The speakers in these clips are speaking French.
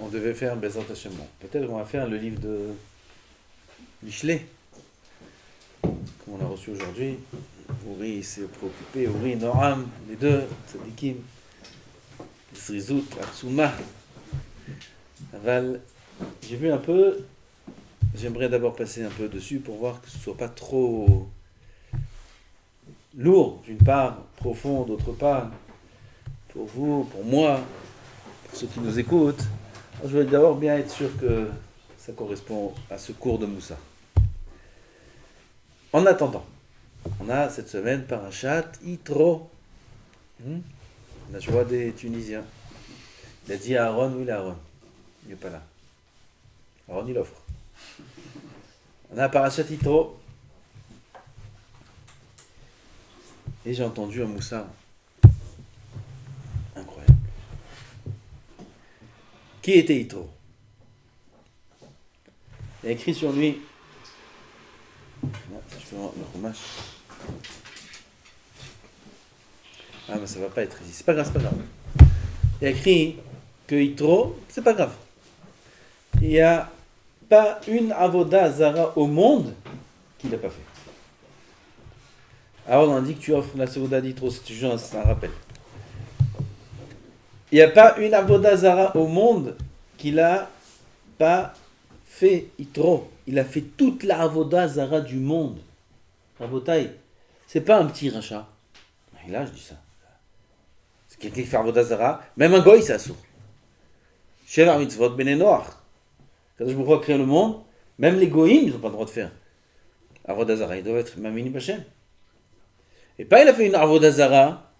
on devait faire Bezrat Hashem. Peut-être qu'on va faire le livre de Michelet, qu'on a reçu aujourd'hui. Uri s'est préoccupé, Uri, Noam, les deux, Tzadikim, Zrizout, Atsuma. Aval, j'ai vu un peu, j'aimerais d'abord passer un peu dessus pour voir que ce ne soit pas trop lourd, d'une part, profond, d'autre part, pour vous, pour moi, pour ceux qui nous écoutent. Alors, je veux d'abord bien être sûr que ça correspond à ce cours de Moussa. En attendant, on a cette semaine Parashat Yitro, la joie des Tunisiens. Il a dit à Aaron, où il est Aaron? Il n'est pas là. Aaron, il offre. On a Parashat Yitro. Et j'ai entendu un Moussa incroyable. Qui était Yitro? Il y a écrit sur lui. Si je fais le roumage. Ah, mais ça va pas être ici. C'est pas grave, c'est pas grave. Il y a écrit que Yitro, c'est pas grave. Il n'y a pas une avoda zara au monde qu'il n'a pas fait. Alors on a dit que tu offres la seconde d'Yitro, c'est un rappel. Il n'y a pas une avoda zara au monde qu'il n'a pas fait Yitro. Il a fait toute la avoda zara du monde. Rabotai, c'est pas un petit rachat. Et là, je dis ça. C'est quelqu'un qui fait avoda zara. Même un goy, c'est assourd. Sheva mitzvot bene noach. Quand je me crois créer le monde, même les goïms, ils n'ont pas le droit de faire avoda zara. Ils doivent être mamini bachem. Et pas il a fait une avoda zara,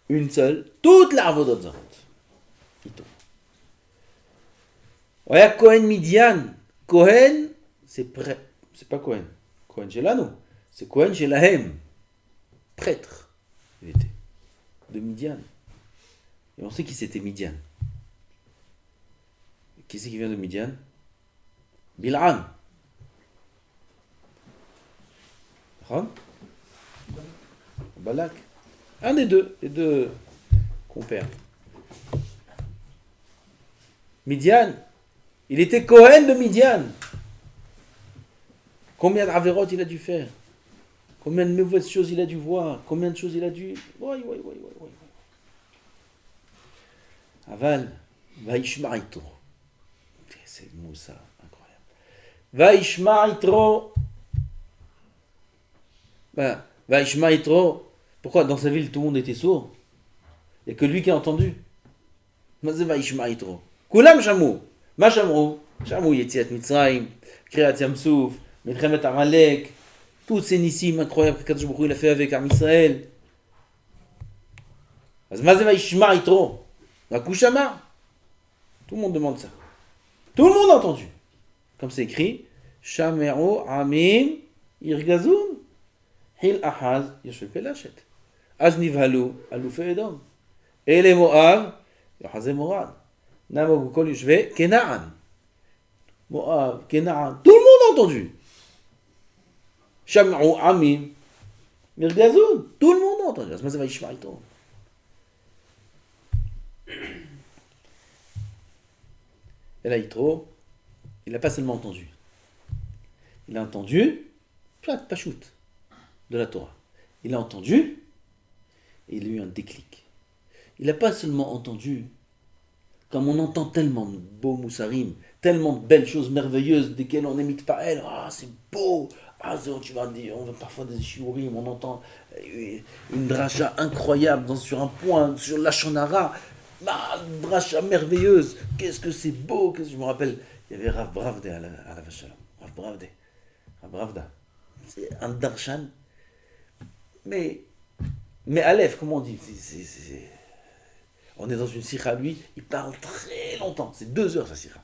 une seule, toute la avoda zara. Oya Kohen Midian. Kohen, c'est pas Kohen. Kohen Shelanu. C'est Kohen Shelahem. Prêtre, il était. De Midian. Et on sait qui c'était Midian. Qui c'est qui vient de Midian? Bil'am. Balak. Un des deux, les deux compères. Midian. Il était Kohen de Midian. Combien d'avérotes il a dû faire? Combien de mauvaises choses il a dû voir? Combien de choses il a dû... Oui. Aval, Vaishma Yitro. C'est le mot ça, incroyable. Vaishma Yitro. Vaishma Yitro. Pourquoi dans sa ville tout le monde était sourd? Il n'y a que lui qui a entendu. Mazé Vaishma Yitro. Kulam Shamou. Ma Shamou. Shamou Yetziat Mitzrayim. Kriyat Yamsouf. Milchemet Amalek. Tous ces nissim incroyables que Kadosh Baruch Hu il a fait avec Am Israël. Mazé Vaishma Yitro. Vakushama. Tout le monde demande ça. Tout le monde a entendu. Comme c'est écrit, Shameru Amim Irgazun Hil Ahaz Yashel Pelachet. Az Nivhalu Alufe Edom. Ele Moab Yahazé Morad. Namogu Kol Yushve Kenaan. Moab, Kenaan. Tout le monde a entendu. Shameru Amim Irgazun. Tout le monde a entendu. Az Mazé Yishma Ito. Et là, Yitro, il n'a pas seulement entendu. Il a entendu, Pachout, de la Torah. Il a entendu, et il a eu un déclic. Il n'a pas seulement entendu, comme on entend tellement de beaux moussarim, tellement de belles choses merveilleuses, desquelles on n'imite pas elle. Ah, c'est beau. Ah, tu vas dire, on va parfois des shiurim, on entend une dracha incroyable sur un point, sur l'Achonara. Une dracha merveilleuse, qu'est-ce que c'est beau, je me rappelle, il y avait Rav Bravde à la Vachalom, Rav Bravda, c'est un darshan, mais Aleph, comment on dit, on est dans une sikha, lui, il parle très longtemps, c'est 2 heures sa sikha,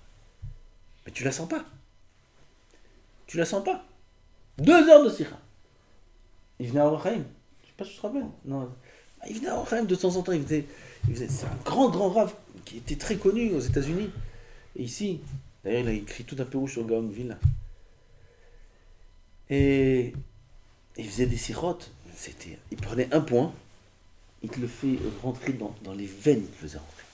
mais tu la sens pas, 2 heures de sikha, il venait à Orachaim, je sais pas si tu te rappelles, non, il venait à Orachaim de temps en temps, c'est un grand rave qui était très connu aux États-Unis. Et ici, d'ailleurs, il a écrit tout un peu rouge sur Gaon Villa. Et il faisait des sirotes. Il prenait un point, il te le fait rentrer dans les veines, il te faisait rentrer.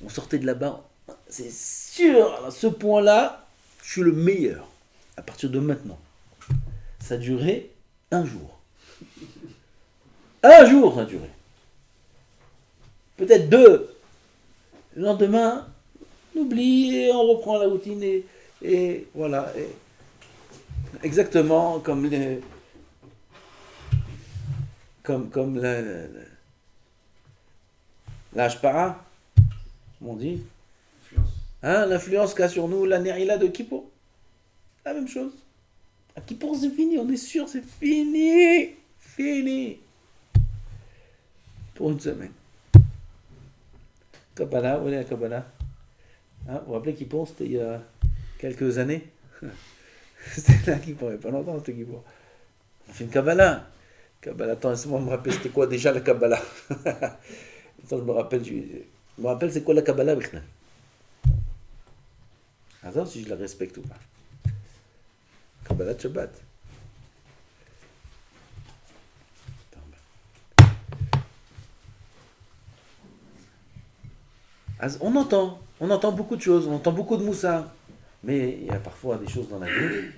On sortait de là-bas, c'est sûr, à ce point-là, je suis le meilleur. À partir de maintenant. Ça a duré un jour. Un jour, ça a duré. Peut-être deux. Le lendemain, on oublie et on reprend la routine et voilà. Et exactement comme la hashpara, comme on dit. Hein, l'influence qu'a sur nous la Nerila de Kippour. La même chose. À Kippour, c'est fini, on est sûr, c'est fini. Fini. Pour une semaine. Kabbalah, où est la Kabbalah? Hein, vous vous rappelez Kippour, c'était il y a quelques années. C'était là Kippour, il n'y a pas longtemps, c'était Kippour. On fait une Kabbalah. Kabbalah, attends, laisse-moi me rappeler, c'était quoi déjà la Kabbalah? Attends, je me rappelle, c'est quoi la Kabbalah, Bichnal? Attends, si je la respecte ou pas. Kabbalah Shabbat. On entend beaucoup de choses, on entend beaucoup de moussa, mais il y a parfois des choses dans la vie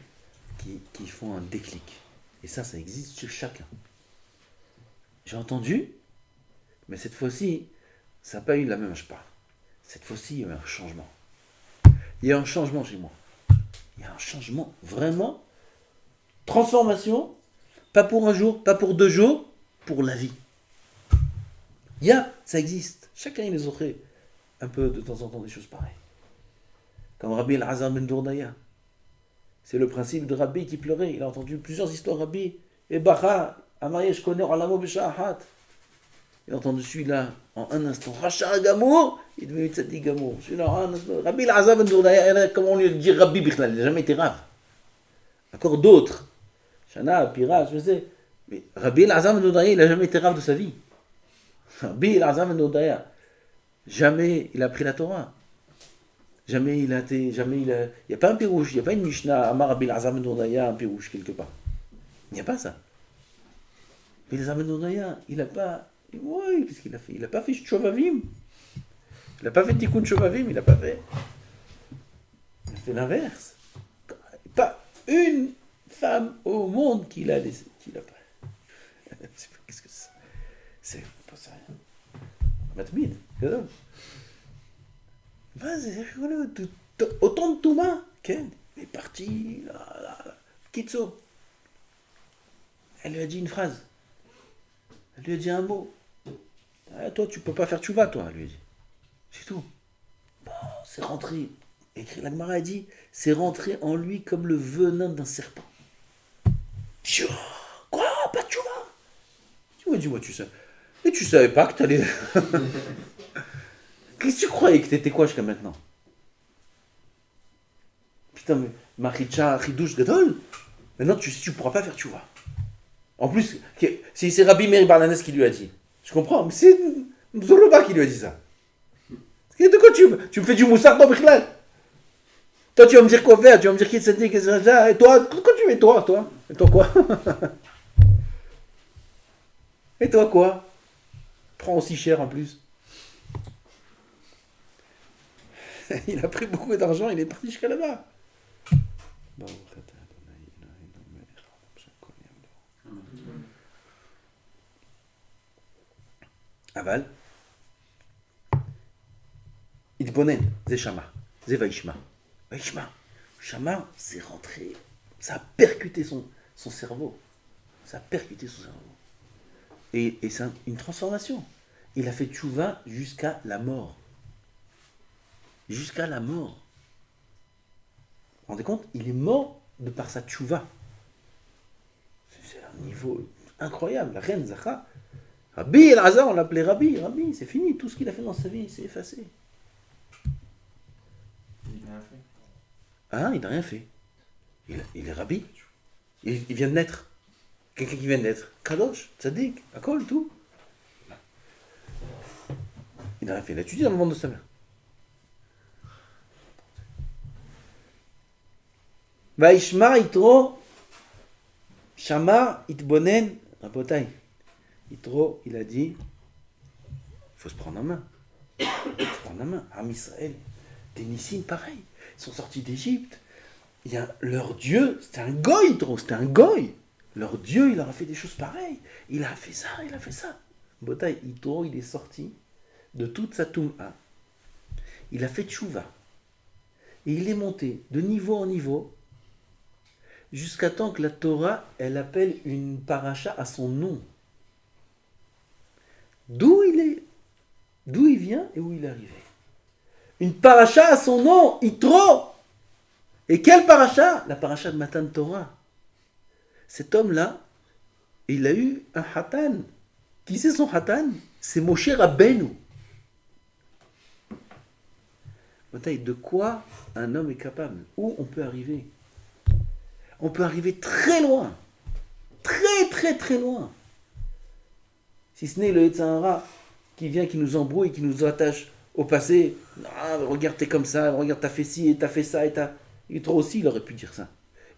qui font un déclic. Et ça existe chez chacun. J'ai entendu, mais cette fois-ci, ça n'a pas eu la même hashpa. Cette fois-ci, il y a eu un changement. Il y a un changement chez moi. Il y a un changement, vraiment, transformation, pas pour un jour, pas pour 2 jours, pour la vie. Ça existe. Chacun, il les aurait un peu de temps en temps des choses pareilles. Comme Rabbi Elazar ben Dourdaya. C'est le principe de Rabbi qui pleurait. Il a entendu plusieurs histoires Rabbi. Et Bacha, Amaye, je connais Alamo Besha'ahat. Il a entendu celui-là en un instant. Racha Gamour, il est devenu Tzadik Gamour. Celui-là en un instant. Rabbi Elazar ben Dourdaya, comment on lui dit Rabbi Bichlal, il n'a jamais été Rav. Encore d'autres. Shana, Pira, je sais. Mais Rabbi Elazar ben Dourdaya, il n'a jamais été Rav de sa vie. Rabbi Elazar ben Dourdaya. Jamais il a pris la Torah. Il n'y a pas un pirouche, il n'y a pas une Mishnah, Amar Rabbi Elazar ben Dourdaya, un pirouche quelque part. Il n'y a pas ça. Rabbi Elazar ben Dourdaya, il n'a pas. Oui, qu'est-ce qu'il a fait? Il n'a pas fait Shovavim. Il n'a pas fait Tikkun Shovavim, il n'a pas fait. Il a fait l'inverse. Pas une femme au monde qu'il a laissé. Qu'il a pas. Qu'est-ce que c'est? C'est pas ça. Matmid, c'est ça. C'est rigolo. Autant de Touma, Ken est parti. Kitso. Elle lui a dit une phrase. Elle lui a dit un mot. Toi, tu peux pas faire tchouva, toi, elle lui a dit. C'est tout. Bon, c'est rentré. Écrit, la Gemara a dit, c'est rentré en lui comme le venin d'un serpent. Quoi? Pas de tchouva? Dis-moi, tu sais. Mais tu savais pas que t'allais. Qu'est-ce que tu croyais que t'étais quoi jusqu'à maintenant? Putain, mais Machicha, Chidouche, Gadol. Maintenant, tu pourras pas faire tchouva. En plus, c'est Rabbi Meir Barlanès qui lui a dit. Je comprends, mais c'est Zoloba qui lui a dit ça. De quoi tu me fais du moussard dans Bichlal? Toi, tu vas me dire quoi faire? Tu vas me dire qui est Tzadik, qui est Zaza? Et toi, quoi tu es, toi? Et toi quoi? Et toi quoi? Prends aussi cher en plus. Il a pris beaucoup d'argent, il est parti jusqu'à là-bas. Aval. Itbonen, c'est Shama, c'est Vaishma. Vaishma. Shama, c'est rentré, ça a percuté son cerveau. Ça a percuté son cerveau. Et c'est une transformation. Il a fait tchouva jusqu'à la mort. Jusqu'à la mort. Vous vous rendez compte? Il est mort de par sa tchouva. C'est un niveau incroyable. La reine Zacha. Rabbi Elazar, on l'appelait Rabbi. Rabbi, c'est fini. Tout ce qu'il a fait dans sa vie, c'est effacé. Il n'a rien fait. Ah, il n'a rien fait. Il est Rabbi. Il vient de naître. Quelqu'un qui vient de naître. Kadosh, Tzadik, Akol, tout. Il n'a rien fait. Il a étudié dans le ventre de sa mère. Vaishma Yitro, Shama Itbonen, Rabotai. Yitro, il a dit, il faut se prendre en main. Il faut se prendre en main. Am Israël, des Nissim pareil. Ils sont sortis d'Égypte. Leur Dieu, c'était un goy, c'était un goy. Leur Dieu, il leur a fait des choses pareilles. Il a fait ça, il a fait ça. Botaï, Yitro, il est sorti de toute sa toum'a. Il a fait tchouva. Et il est monté de niveau en niveau jusqu'à temps que la Torah, elle appelle une paracha à son nom. D'où il vient et où il est arrivé. Une paracha à son nom, Yitro. Et quelle paracha? La paracha de Matan Torah. Cet homme-là, il a eu un hatan. Qui c'est son hatan? C'est Moshe Rabbeinu. De quoi un homme est capable? Où on peut arriver? On peut arriver très loin. Très très très loin. Si ce n'est le Yetzirah qui vient, qui nous embrouille, qui nous attache au passé. Ah, regarde, t'es comme ça, regarde, t'as fait ci, et t'as fait ça, et t'as... Yitro aussi, il aurait pu dire ça.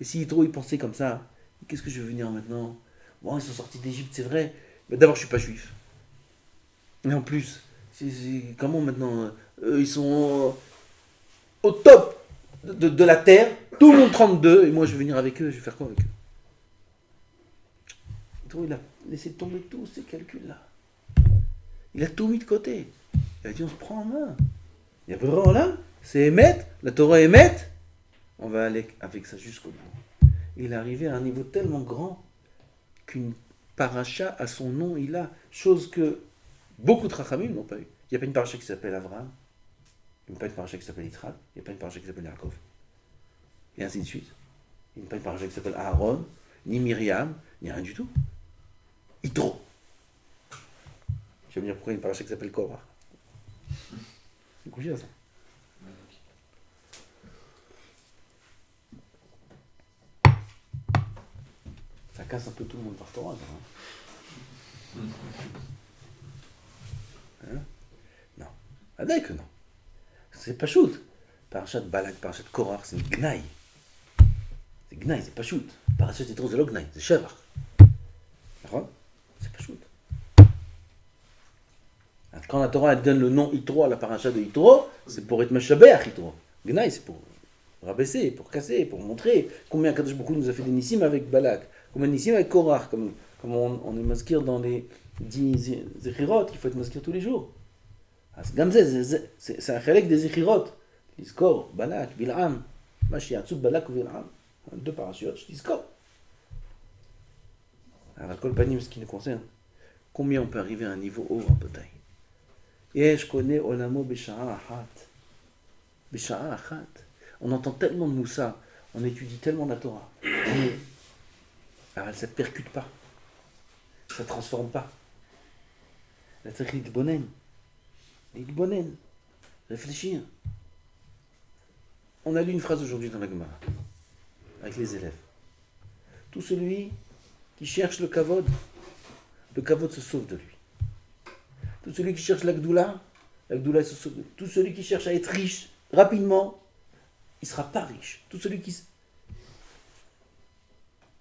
Et si Yitro, il pensait comme ça, qu'est-ce que je vais venir maintenant? Bon, ils sont sortis d'Égypte, c'est vrai. Mais d'abord, je suis pas juif. Et en plus, comment maintenant ils sont au top de la terre, tout le monde 32, et moi je vais venir avec eux, je vais faire quoi avec eux? Yitro, il a laissé tomber tous ces calculs-là. Il a tout mis de côté. Il a dit, on se prend en main. Il y a vraiment là, c'est émettre, la Torah émettre, on va aller avec ça jusqu'au bout. Il est arrivé à un niveau tellement grand qu'une paracha à son nom, il a, chose que beaucoup de Chachamim n'ont pas eu. Il n'y a pas une paracha qui s'appelle Abraham, il n'y a pas une paracha qui s'appelle Yitzhak, il n'y a pas une paracha qui s'appelle Yaakov, et ainsi de suite. Il n'y a pas une paracha qui s'appelle Aaron, ni Myriam, ni rien du tout. Yitro. Je vais me dire pourquoi il y a une paracha qui s'appelle Korah. C'est couché à ça. Ça casse un peu tout le monde par Torah. Hein? Non. Adèle que non. C'est pas shoot. Parachat Balak, parachat Korah, c'est Gnaï. C'est Gnaï, c'est pas shoot. Parachat Yitro, c'est le Gnaï, c'est Shevach. D'accord? C'est pas shoot. Quand la Torah elle donne le nom Yitro à la paracha de Yitro, c'est pour être Meshabeach Yitro. Gnaï, c'est pour rabaisser, pour casser, pour montrer combien Kadosh Baruch Hu nous a fait des nissim avec Balak, combien de nissim avec Korah, comme on est maskir dans les 10 zechirot, qu'il faut être maskir tous les jours. C'est un chalek des zechirot. Lizkor, Balak, Bil'am, Mashiatzut, Balak ou Bil'am. Deux parachutes, Lizkor. Alors, Kol Panim, ce qui nous concerne, combien on peut arriver à un niveau haut en bataille? Et je connais Olamo Besha'a Achat. Besha'a Achat. On entend tellement de Moussa, on étudie tellement la Torah. Alors ça ne percute pas. Ça ne transforme pas. La Tzach Litbonen. Litbonen. Réfléchir. On a lu une phrase aujourd'hui dans la Gemara, avec les élèves. Tout celui qui cherche le kavod se sauve de lui. Tout celui qui cherche la Gdoula se sauve de lui. Tout celui qui cherche à être riche rapidement, il ne sera pas riche. Tout celui qui...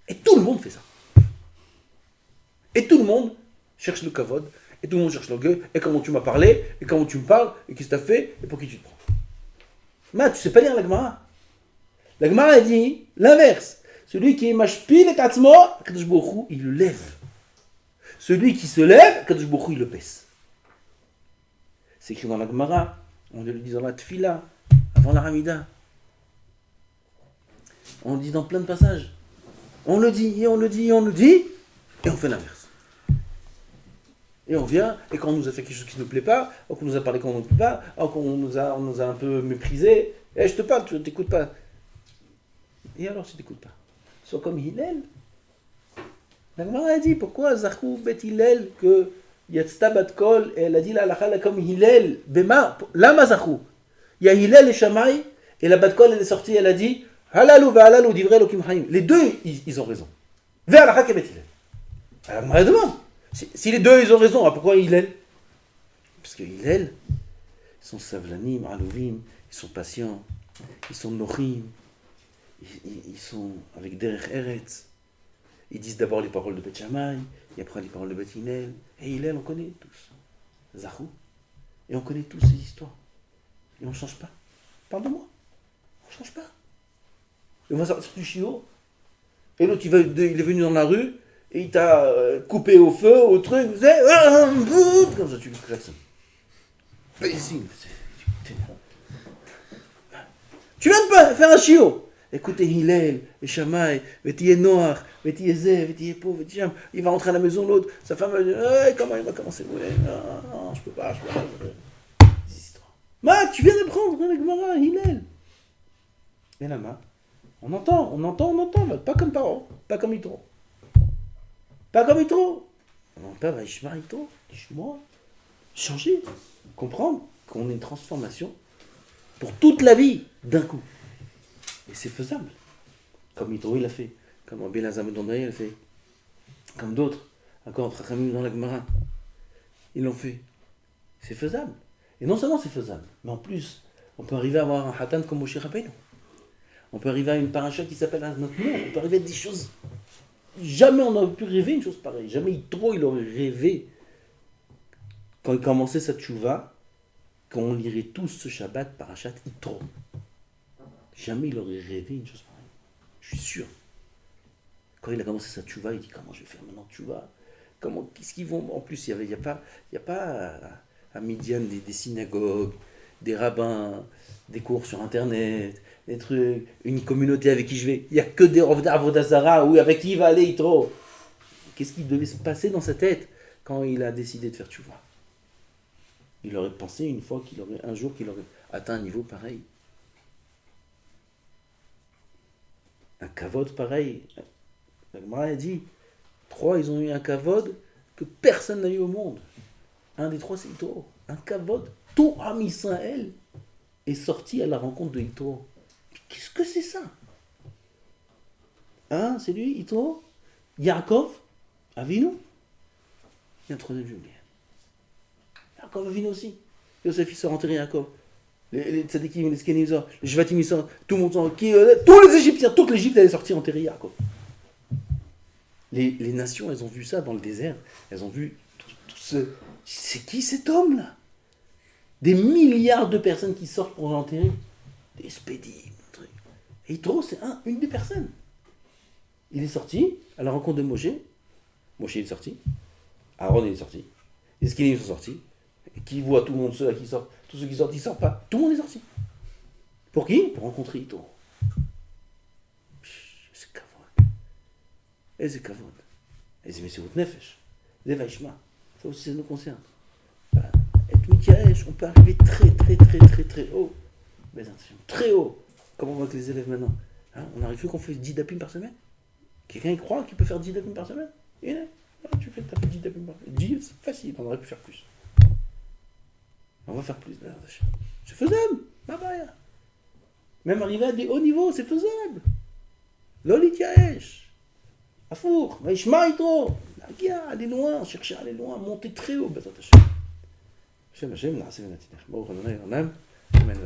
Et tout le monde fait ça. Et tout le monde cherche le kavod, et tout le monde cherche l'orgueil, et comment tu m'as parlé, et comment tu me parles, et qu'est-ce que tu as fait, et pour qui tu te prends. Mais tu sais pas lire la Gemara. La Gemara a dit l'inverse. Celui qui est mashpil et katzmo, Kadosh Baruch Hu, il le lève. Celui qui se lève, Kadosh Baruch Hu, il le baisse. C'est écrit dans la Gemara, on le dit dans la Tfila, avant la Hamida. On le dit dans plein de passages. On le dit, et on le dit, et on le dit, et on fait l'inverse. Et on vient, et quand on nous a fait quelque chose qui ne nous plaît pas, ou qu'on nous a parlé quand on ne nous plaît pas, ou qu'on nous a un peu méprisé, et je te parle, tu ne t'écoutes pas. Et alors, si tu ne t'écoutes pas? Sois comme Hillel. La Gemara a dit, pourquoi Zachou bet Hillel, que Yatzta bat Kol, et elle a dit la halakha comme Hillel, Bema, Lama Zachou. Il y a Hillel et Shammai, et la bat Kol, elle est sortie, elle a dit, Halalou va halalou divrei Elokim Chaim. Les deux, ils ont raison. Ve halakha ke bet Hillel. Alors, la Gemara demande, si les deux, ils ont raison, pourquoi Hillel? Parce que Hillel, ils sont savlanim, alovim, ils sont patients, ils sont nochim, ils sont avec derech eretz. Ils disent d'abord les paroles de Bet Shammai, et après les paroles de Bet Hillel. Et Hillel, on connaît tous. Zachou. Et on connaît tous ces histoires. Et on ne change pas. parle de moi. On ne change pas. Et on va sortir du chiot. Et l'autre, il est venu dans la rue, et il t'a coupé au feu, au truc, vous savez, comme ça, tu lui klaxonnes. Imbécile. Tu viens de pas faire un chiot. Écoutez, Hillel, et Shamaï, Vétier Noir, Vétier Zé, Vétier Pau, Vétier Jam. Il va rentrer à la maison, l'autre, sa femme va dire, comment il va commencer? Ouais, non, je peux pas. Des histoires. Ma, tu viens d'apprendre, hein, la Gemara, Hillel. Et là, on entend, pas comme parents, pas comme Yitro. Pas comme Yitro. Non, pas Vaishma Yitro, dis-moi. Changer, comprendre qu'on a une transformation pour toute la vie, d'un coup. Et c'est faisable. Comme Yitro, il a fait. Comme Rabbi Elazar ben Dondai, il a fait. Comme d'autres. Encore, Chachamim dans la Gemara. Ils l'ont fait. C'est faisable. Et non seulement c'est faisable, mais en plus, on peut arriver à avoir un Hatan comme Moshe Rabbeinu. On peut arriver à une paracha qui s'appelle un autre nom. On peut arriver à des choses. Jamais on n'aurait pu rêver une chose pareille. Jamais Yitro, il aurait rêvé. Quand il commençait sa tchouva, qu'on lirait tous ce Shabbat parachat Yitro. Jamais il aurait rêvé une chose pareille. Je suis sûr. Quand il a commencé sa tchouva, il dit comment je vais faire maintenant tchouva? Qu'est-ce qu'ils vont? En plus, il n'y a pas à Midian des synagogues, des rabbins, des cours sur internet, des trucs, une communauté avec qui je vais. Il n'y a que des Avodah ou avec qui il va aller Yitro. Qu'est-ce qui devait se passer dans sa tête quand il a décidé de faire tchouva? Il aurait pensé un jour qu'il aurait atteint un niveau pareil. Un kavod pareil. La Gemara a dit, 3, ils ont eu un kavod que personne n'a eu au monde. Un des 3, c'est Yitro. Un kavod, tout Am Israël est sorti à la rencontre de Yitro. Qu'est-ce que c'est ça? Hein, c'est lui, Yitro? Yaakov Avinu? Il y a un troisième, j'ai oublié. Yaakov Avinu aussi. Yosef, il sort enterrer Yaakov. Les tzadikim, les skenim, les shvatim, ils sortent. Tout le monde sort. Tous les Égyptiens, toute l'Égypte, elle est sortie enterrer Yaakov. Les nations, elles ont vu ça dans le désert. Elles ont vu tout ce... C'est qui cet homme-là? Des milliards de personnes qui sortent pour l'enterrer. Des spédim, et Yitro, c'est une des personnes. Il est sorti à la rencontre de Moshe. Moshe est sorti. Aaron est sorti. Les skenim sont sortis. Et qui voit tout le monde, ceux qui sortent. Tous ceux qui sortent, ils sortent pas. Tout le monde est sorti. Pour qui? Pour rencontrer Yitro. C'est kavod. Et c'est kavod. Et c'est Messirut Nefesh. C'est Vaishma. Ça aussi, ça nous concerne. Et Mikaesh, on peut arriver très haut. Mais très haut. Comment on voit que les élèves maintenant, hein, on arrive qu'on fait 10 dapim par semaine? Quelqu'un y croit qu'il peut faire 10 dapim par semaine? Et là, tu fais 10 dapim par semaine. 10, c'est facile, on aurait pu faire plus. On va faire plus. C'est faisable. Même arriver à des hauts niveaux, c'est faisable. Lolit Yaesh. Afour. Vaishma Yitro. Aller loin, chercher à aller loin, monter très haut. Hashem, Hashem, Na'aseh V'Natinech. Baruch Adonai Olam. Amen.